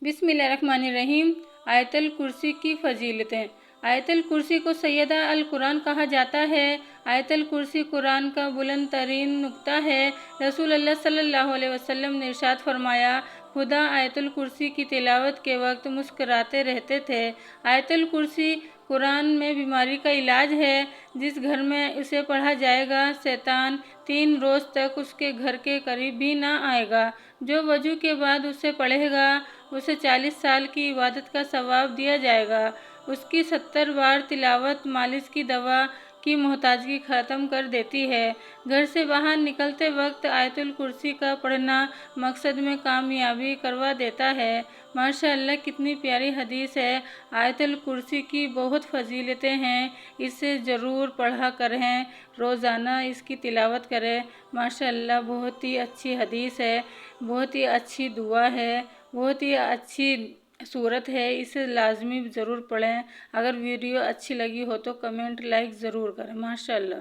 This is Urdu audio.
بسم اللہ الرحمن الرحیم۔ آیت الکرسی کی فضیلتیں۔ آیت الکرسی کو سیدہ القرآن کہا جاتا ہے۔ آیت الکرسی قرآن کا بلند ترین نقطہ ہے۔ رسول اللہ صلی اللہ علیہ وسلم نے ارشاد فرمایا، خدا آیت الکرسی کی تلاوت کے وقت مسکراتے رہتے تھے۔ آیت الکرسی قرآن میں بیماری کا علاج ہے۔ جس گھر میں اسے پڑھا جائے گا، شیطان 3 روز تک اس کے گھر کے قریب بھی نہ آئے گا۔ جو وضو کے بعد اسے پڑھے گا، اسے 40 سال کی عبادت کا ثواب دیا جائے گا۔ اس کی 70 بار تلاوت مالش کی دوا کی محتاجگی ختم کر دیتی ہے۔ گھر سے باہر نکلتے وقت آیت الکرسی کا پڑھنا مقصد میں کامیابی کروا دیتا ہے۔ ماشاءاللہ، کتنی پیاری حدیث ہے۔ آیت الکرسی کی بہت فضیلتیں ہیں۔ اسے ضرور پڑھا کریں، روزانہ اس کی تلاوت کریں۔ ماشاءاللہ، بہت ہی اچھی حدیث ہے، بہت ہی اچھی دعا ہے، بہت ہی اچھی صورت ہے۔ اسے لازمی ضرور پڑھیں۔ اگر ویڈیو اچھی لگی ہو تو کمنٹ، لائک ضرور کریں۔ ماشاءاللہ۔